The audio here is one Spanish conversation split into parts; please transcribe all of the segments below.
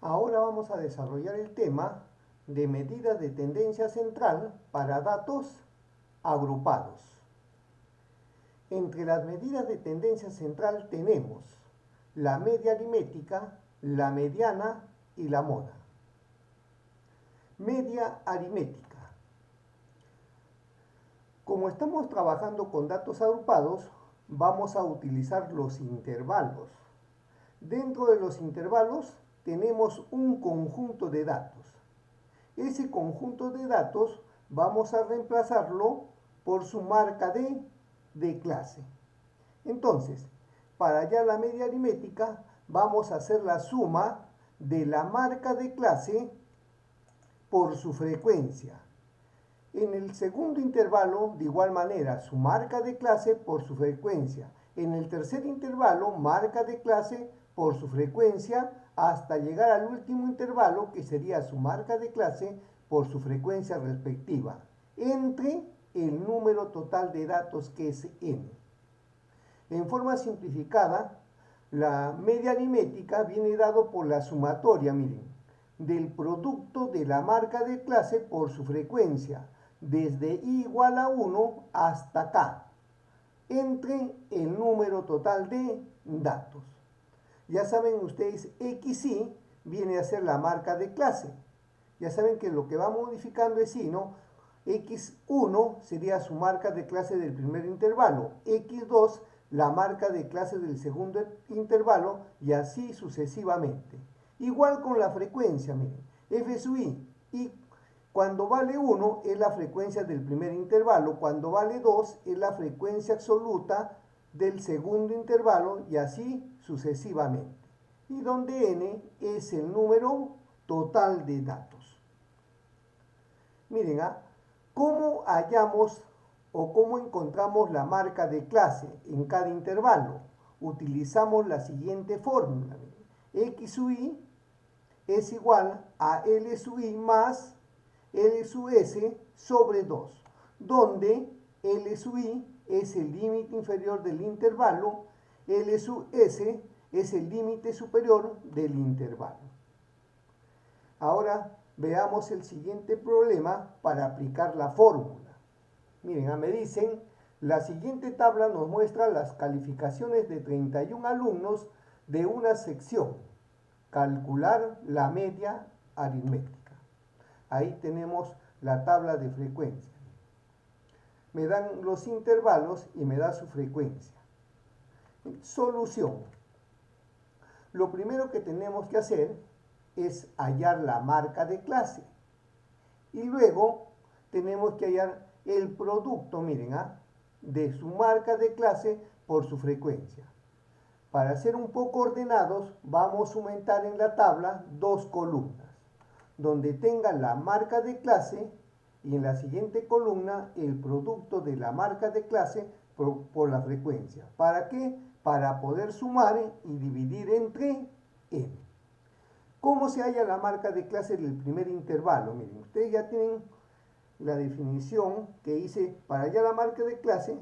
Ahora vamos a desarrollar el tema de medidas de tendencia central para datos agrupados. Entre las medidas de tendencia central tenemos la media aritmética, la mediana y la moda. Media aritmética. Como estamos trabajando con datos agrupados, vamos a utilizar los intervalos. Dentro de los intervalos tenemos un conjunto de datos. Ese conjunto de datos vamos a reemplazarlo por su marca de clase. Entonces, para hallar la media aritmética, vamos a hacer la suma de la marca de clase por su frecuencia. En el segundo intervalo, de igual manera, su marca de clase por su frecuencia. En el tercer intervalo, marca de clase por su frecuencia, hasta llegar al último intervalo, que sería su marca de clase por su frecuencia respectiva, entre el número total de datos, que es n. En forma simplificada, la media aritmética viene dado por la sumatoria, miren, del producto de la marca de clase por su frecuencia, desde i igual a 1 hasta k, entre el número total de datos. Ya saben ustedes, xi viene a ser la marca de clase. Ya saben que lo que va modificando es i, ¿no? x1 sería su marca de clase del primer intervalo, x2 la marca de clase del segundo intervalo, y así sucesivamente. Igual con la frecuencia, miren, f sub i, y cuando vale 1 es la frecuencia del primer intervalo, cuando vale 2 es la frecuencia absoluta del segundo intervalo, y así sucesivamente. Y donde n es el número total de datos. Miren, ¿cómo hallamos o cómo encontramos la marca de clase en cada intervalo? Utilizamos la siguiente fórmula. X sub i es igual a L sub i más L sub s sobre 2, donde L sub i es el límite inferior del intervalo, L sub s es el límite superior del intervalo. Ahora veamos el siguiente problema para aplicar la fórmula. Miren, me dicen, la siguiente tabla nos muestra las calificaciones de 31 alumnos de una sección. Calcular la media aritmética. Ahí tenemos la tabla de frecuencia. Me dan los intervalos y me da su frecuencia. Solución. Lo primero que tenemos que hacer es hallar la marca de clase. Y luego tenemos que hallar el producto, miren, de su marca de clase por su frecuencia. Para ser un poco ordenados, vamos a aumentar en la tabla dos columnas, donde tenga la marca de clase, y en la siguiente columna el producto de la marca de clase por la frecuencia. ¿Para qué? Para poder sumar y dividir entre n. ¿Cómo se halla la marca de clase del primer intervalo? Miren, ustedes ya tienen la definición que hice. Para hallar la marca de clase,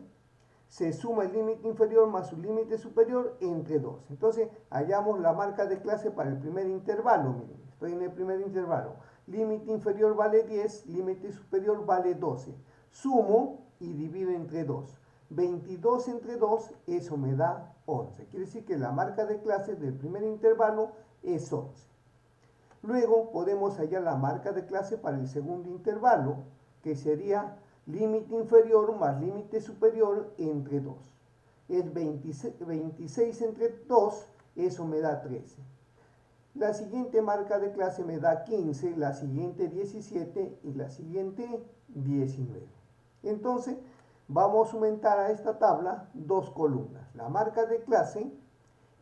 se suma el límite inferior más su límite superior entre 2. Entonces, hallamos la marca de clase para el primer intervalo. Miren, estoy en el primer intervalo. Límite inferior vale 10, límite superior vale 12. Sumo y divido entre 2. 22 entre 2, eso me da 11. Quiere decir que la marca de clase del primer intervalo es 11. Luego podemos hallar la marca de clase para el segundo intervalo, que sería límite inferior más límite superior entre 2. Es 26 entre 2, eso me da 13. La siguiente marca de clase me da 15, la siguiente 17 y la siguiente 19. Entonces, vamos a aumentar a esta tabla dos columnas, la marca de clase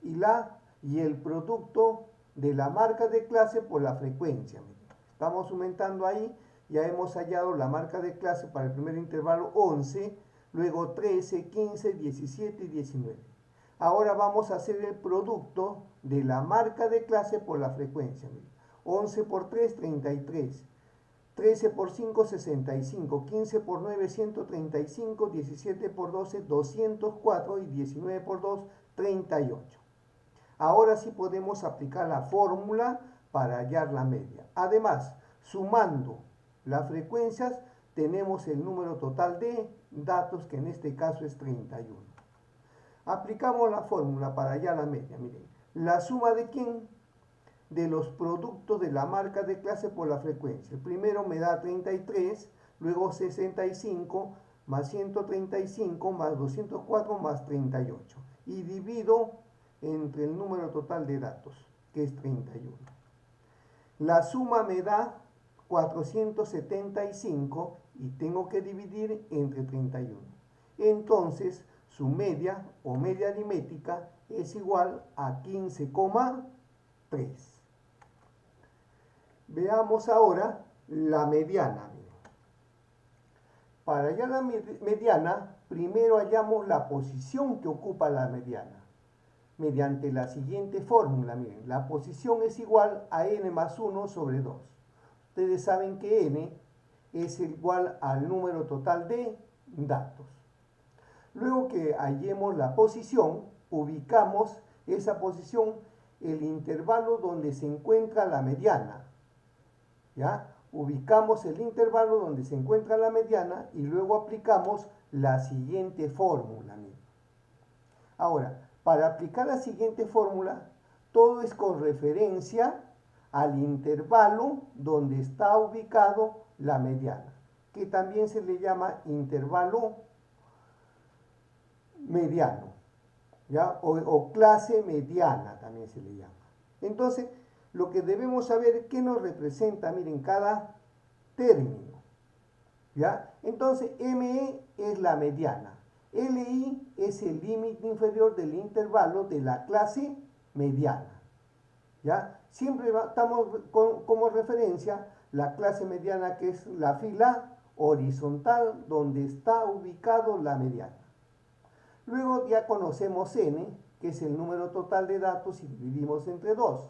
y el producto de la marca de clase por la frecuencia. Estamos aumentando ahí, ya hemos hallado la marca de clase para el primer intervalo 11, luego 13, 15, 17 y 19. Ahora vamos a hacer el producto de la marca de clase por la frecuencia. 11 por 3, 33. 13 por 5, 65. 15 por 9, 135. 17 por 12, 204. Y 19 por 2, 38. Ahora sí podemos aplicar la fórmula para hallar la media. Además, sumando las frecuencias, tenemos el número total de datos, que en este caso es 31. Aplicamos la fórmula para hallar la media. Miren, la suma de ¿quién? De los productos de la marca de clase por la frecuencia. El primero me da 33, luego 65, más 135, más 204, más 38. Y divido entre el número total de datos, que es 31. La suma me da 475 y tengo que dividir entre 31. Entonces, su media o media aritmética es igual a 15,3. Veamos ahora la mediana. Para hallar la mediana, primero hallamos la posición que ocupa la mediana. Mediante la siguiente fórmula, miren, la posición es igual a n más 1 sobre 2. Ustedes saben que n es igual al número total de datos. Luego que hallemos la posición, ubicamos esa posición, el intervalo donde se encuentra la mediana. ¿Ya? Ubicamos el intervalo donde se encuentra la mediana y luego aplicamos la siguiente fórmula. Ahora, para aplicar la siguiente fórmula, todo es con referencia al intervalo donde está ubicado la mediana, que también se le llama intervalo mediano, ¿ya? O clase mediana también se le llama. Entonces, lo que debemos saber, ¿qué nos representa? Miren, cada término, ¿ya? Entonces, ME es la mediana. LI es el límite inferior del intervalo de la clase mediana, ¿ya? Siempre estamos como referencia la clase mediana, que es la fila horizontal donde está ubicado la mediana. Luego ya conocemos N, que es el número total de datos, y dividimos entre 2.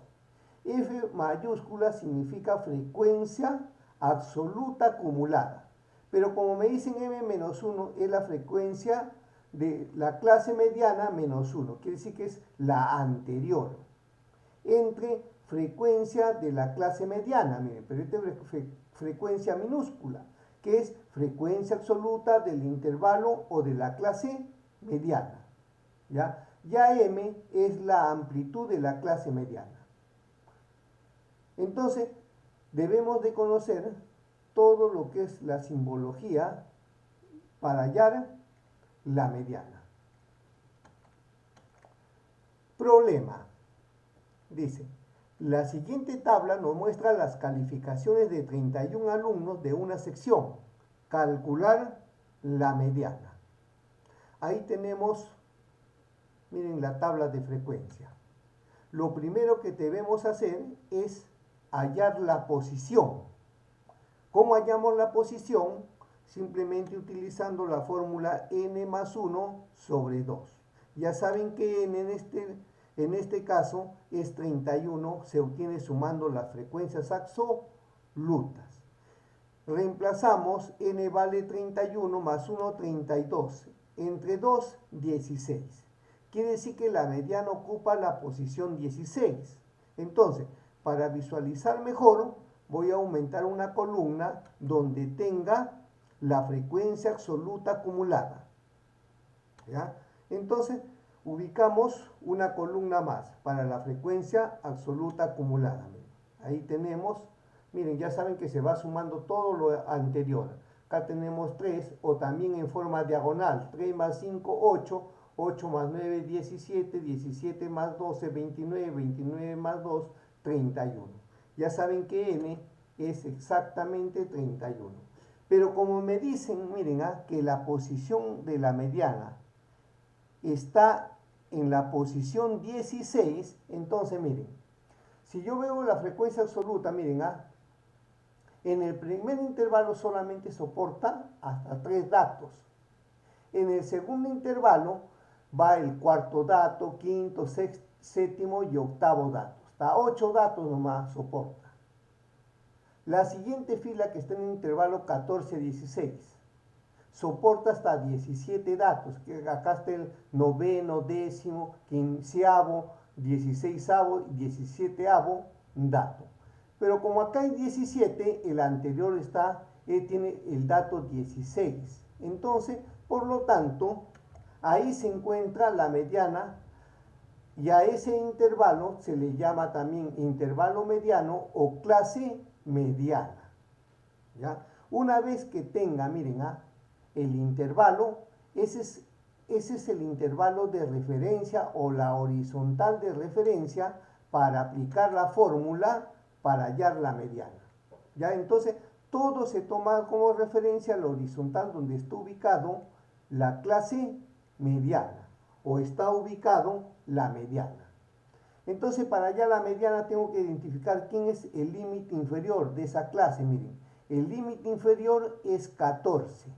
F mayúscula significa frecuencia absoluta acumulada. Pero como me dicen M-1 es la frecuencia de la clase mediana menos 1. Quiere decir que es la anterior. Entre frecuencia de la clase mediana, miren, pero esta es frecuencia minúscula, que es frecuencia absoluta del intervalo o de la clase mediana. ¿Ya? Ya M es la amplitud de la clase mediana. Entonces, debemos de conocer todo lo que es la simbología para hallar la mediana. Problema. Dice, la siguiente tabla nos muestra las calificaciones de 31 alumnos de una sección. Calcular la mediana. Ahí tenemos, miren, la tabla de frecuencia. Lo primero que debemos hacer es hallar la posición. ¿Cómo hallamos la posición? Simplemente utilizando la fórmula n más 1 sobre 2. Ya saben que n en este caso es 31, se obtiene sumando las frecuencias absolutas. Reemplazamos, n vale 31 más 1, 32. Entre 2, 16. Quiere decir que la mediana ocupa la posición 16. Entonces, para visualizar mejor, voy a aumentar una columna donde tenga la frecuencia absoluta acumulada. ¿Ya? Entonces, ubicamos una columna más para la frecuencia absoluta acumulada. Ahí tenemos, miren, ya saben que se va sumando todo lo anterior. Acá tenemos 3, o también en forma diagonal, 3 más 5, 8, 8 más 9, 17, 17 más 12, 29, 29 más 2, 31. Ya saben que n es exactamente 31. Pero como me dicen, miren, que la posición de la mediana está en la posición 16, entonces miren, si yo veo la frecuencia absoluta, miren, en el primer intervalo solamente soporta hasta 3 datos. En el segundo intervalo va el cuarto dato, quinto, sexto, séptimo y octavo dato. Hasta 8 datos nomás soporta. La siguiente fila, que está en el intervalo 14-16, soporta hasta 17 datos, que acá está el noveno, décimo, quinceavo, 16avo y 17avo dato. Pero como acá hay 17, el anterior tiene el dato 16. Entonces, por lo tanto, ahí se encuentra la mediana y a ese intervalo se le llama también intervalo mediano o clase mediana. ¿Ya? Una vez que tenga, miren, el intervalo, ese es el intervalo de referencia o la horizontal de referencia para aplicar la fórmula para hallar la mediana. ¿Ya? Entonces, todo se toma como referencia la horizontal donde está ubicado la clase mediana o está ubicado la mediana. Entonces, para hallar la mediana tengo que identificar quién es el límite inferior de esa clase. Miren, el límite inferior es 14.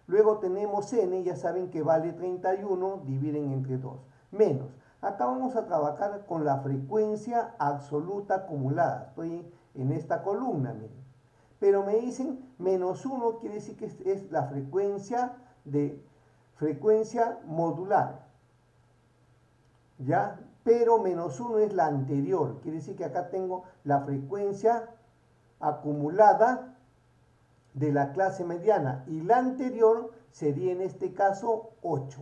Luego tenemos n, ya saben que vale 31, dividen entre 2, menos. Acá vamos a trabajar con la frecuencia absoluta acumulada. Estoy en esta columna, miren. Pero me dicen menos 1, quiere decir que es la frecuencia modular. ¿Ya? Pero menos 1 es la anterior. Quiere decir que acá tengo la frecuencia acumulada de la clase mediana. Y la anterior sería en este caso 8.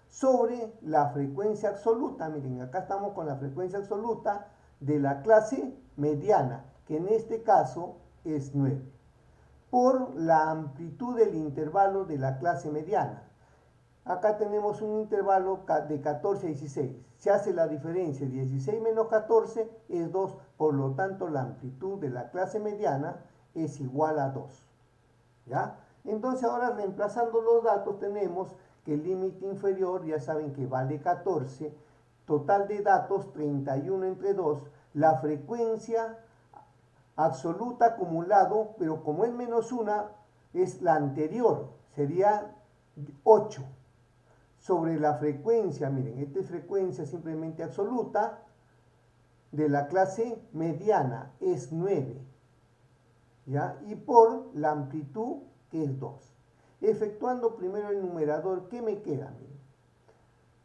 Sobre la frecuencia absoluta. Miren, acá estamos con la frecuencia absoluta de la clase mediana, que en este caso es 9. Por la amplitud del intervalo de la clase mediana. Acá tenemos un intervalo de 14 a 16. Se hace la diferencia, 16 menos 14 es 2, por lo tanto la amplitud de la clase mediana es igual a 2. ¿Ya? Entonces ahora reemplazando los datos tenemos que el límite inferior, ya saben que vale 14, total de datos 31 entre 2, la frecuencia absoluta acumulado, pero como es menos 1, es la anterior, sería 8. Sobre la frecuencia, miren, esta es frecuencia simplemente absoluta de la clase mediana, es 9, ¿ya? Y por la amplitud, que es 2. Efectuando primero el numerador, ¿qué me queda? Miren,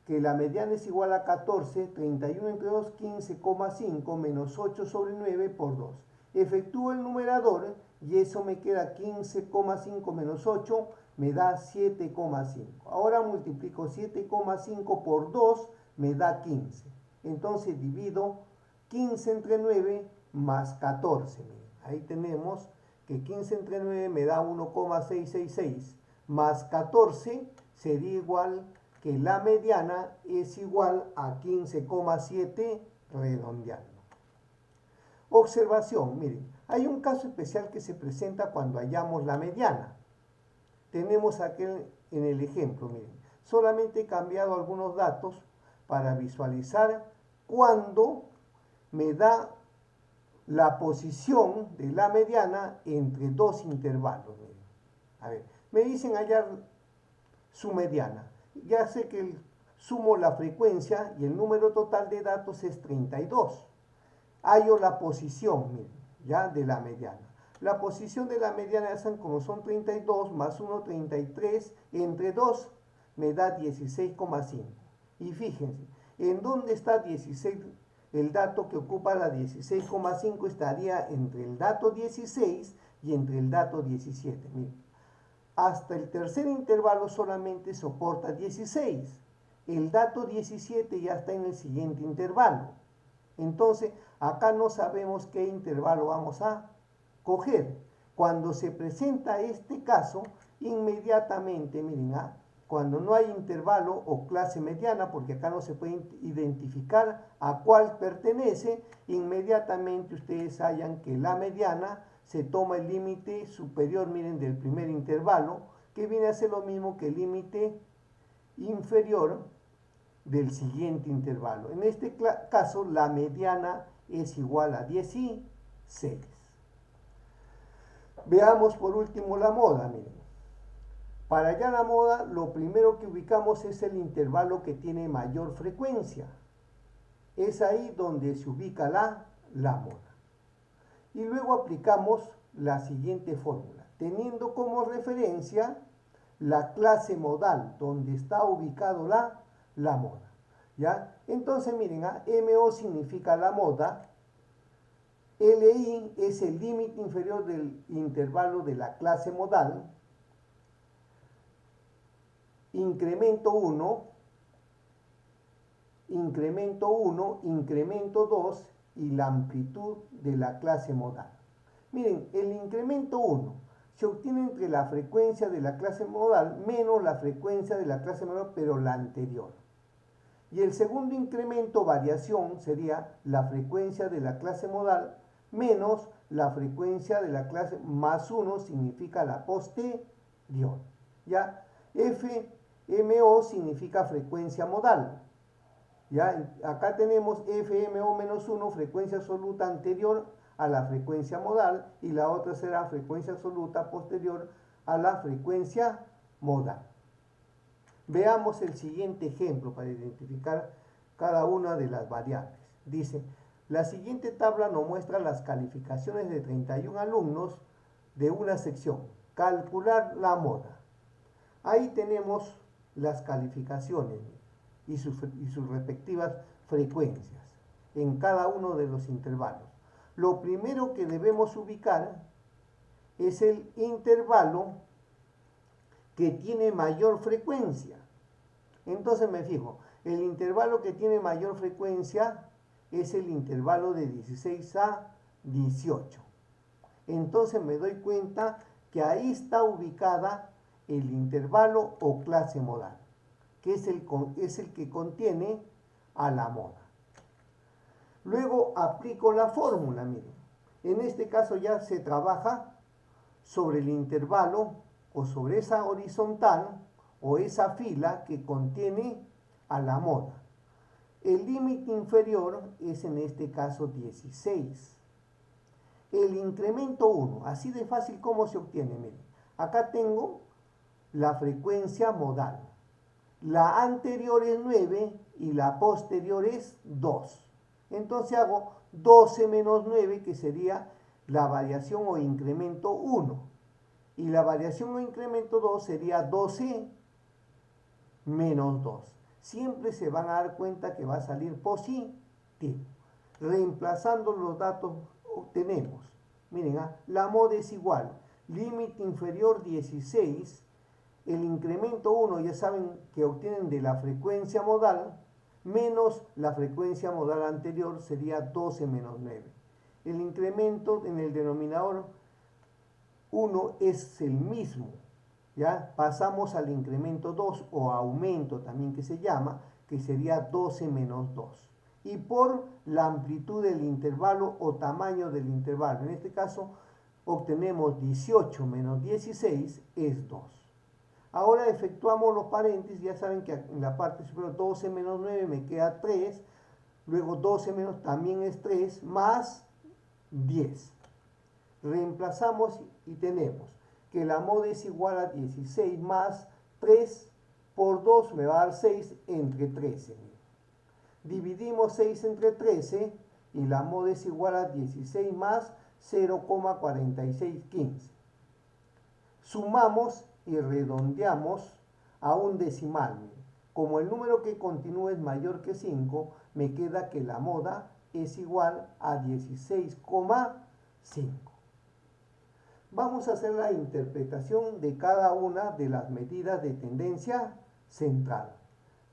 que la mediana es igual a 14, 31 entre 2, 15,5 menos 8 sobre 9 por 2. Efectúo el numerador y eso me queda 15,5 menos 8, me da 7,5. Ahora multiplico 7,5 por 2, me da 15. Entonces divido 15 entre 9 más 14. Miren, ahí tenemos que 15 entre 9 me da 1,666 más 14 sería igual que la mediana es igual a 15,7 redondeando. Observación, miren, hay un caso especial que se presenta cuando hallamos la mediana. Tenemos aquel en el ejemplo, miren, solamente he cambiado algunos datos para visualizar cuando me da la posición de la mediana entre dos intervalos. Miren. A ver, me dicen hallar su mediana. Ya sé que sumo la frecuencia y el número total de datos es 32. Hallo la posición, miren, ya de la mediana. La posición de la mediana, como son 32 más 1, 33, entre 2 me da 16,5. Y fíjense, ¿en dónde está 16? El dato que ocupa la 16,5 estaría entre el dato 16 y entre el dato 17. Miren, hasta el tercer intervalo solamente soporta 16. El dato 17 ya está en el siguiente intervalo. Entonces, acá no sabemos qué intervalo vamos a coger. Cuando se presenta este caso, inmediatamente, miren, cuando no hay intervalo o clase mediana, porque acá no se puede identificar a cuál pertenece, inmediatamente ustedes hallan que la mediana se toma el límite superior, miren, del primer intervalo, que viene a ser lo mismo que el límite inferior del siguiente intervalo. En este caso, la mediana es igual a 16. Veamos por último la moda, miren. Para hallar la moda, lo primero que ubicamos es el intervalo que tiene mayor frecuencia. Es ahí donde se ubica la moda. Y luego aplicamos la siguiente fórmula, teniendo como referencia la clase modal, donde está ubicado la moda. ¿Ya? Entonces, miren, MO significa la moda, LI es el límite inferior del intervalo de la clase modal. Incremento 1, incremento 2 y la amplitud de la clase modal. Miren, el incremento 1 se obtiene entre la frecuencia de la clase modal menos la frecuencia de la clase modal, pero la anterior. Y el segundo incremento, variación, sería la frecuencia de la clase modal menos la frecuencia de la clase más 1 significa la posterior. ¿Ya? FMO significa frecuencia modal. ¿Ya? Acá tenemos FMO menos 1, frecuencia absoluta anterior a la frecuencia modal, y la otra será frecuencia absoluta posterior a la frecuencia modal. Veamos el siguiente ejemplo para identificar cada una de las variables. Dice, la siguiente tabla nos muestra las calificaciones de 31 alumnos de una sección. Calcular la moda. Ahí tenemos las calificaciones y sus respectivas frecuencias en cada uno de los intervalos. Lo primero que debemos ubicar es el intervalo que tiene mayor frecuencia. Entonces me fijo, el intervalo que tiene mayor frecuencia es el intervalo de 16 a 18. Entonces me doy cuenta que ahí está ubicada el intervalo o clase modal, que es el que contiene a la moda. Luego aplico la fórmula, miren. En este caso ya se trabaja sobre el intervalo o sobre esa horizontal o esa fila que contiene a la moda. El límite inferior es en este caso 16. El incremento 1, así de fácil como se obtiene, miren. Acá tengo la frecuencia modal. La anterior es 9 y la posterior es 2. Entonces hago 12 menos 9, que sería la variación o incremento 1. Y la variación o incremento 2 sería 12 menos 2. Siempre se van a dar cuenta que va a salir positivo. Reemplazando los datos obtenemos. Miren, la moda es igual. Límite inferior 16. El incremento 1 ya saben que obtienen de la frecuencia modal menos la frecuencia modal anterior, sería 12 menos 9. El incremento en el denominador 1 es el mismo. ¿Ya? Pasamos al incremento 2 o aumento también que se llama, que sería 12 menos 2. Y por la amplitud del intervalo o tamaño del intervalo, en este caso obtenemos 18 menos 16 es 2. Ahora efectuamos los paréntesis, ya saben que en la parte superior 12 menos 9 me queda 3, luego 12 menos también es 3, más 10. Reemplazamos y tenemos que la moda es igual a 16 más 3 por 2 me va a dar 6 entre 13. Dividimos 6 entre 13 y la moda es igual a 16 más 0,4615. Sumamos y redondeamos a un decimal. Como el número que continúa es mayor que 5, me queda que la moda es igual a 16,5. Vamos a hacer la interpretación de cada una de las medidas de tendencia central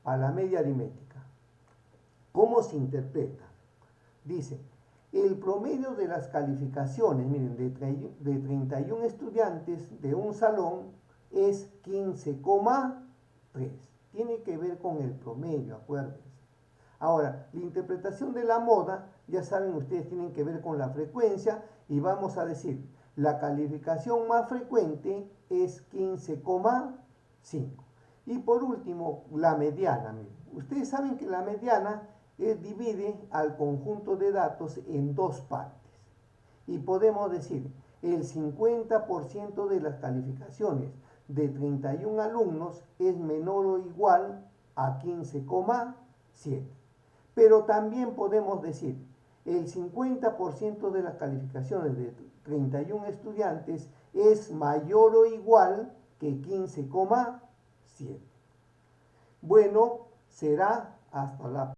a la media aritmética. ¿Cómo se interpreta? Dice, el promedio de las calificaciones, miren, de 31 estudiantes de un salón es 15,3. Tiene que ver con el promedio, acuérdense. Ahora, la interpretación de la moda, ya saben ustedes, tienen que ver con la frecuencia y vamos a decir, la calificación más frecuente es 15,5. Y por último, la mediana. Miren. Ustedes saben que la mediana divide al conjunto de datos en dos partes. Y podemos decir, el 50% de las calificaciones de 31 alumnos es menor o igual a 15,7. Pero también podemos decir, el 50% de las calificaciones de 31 estudiantes es mayor o igual que 15,7. Bueno, será hasta la próxima.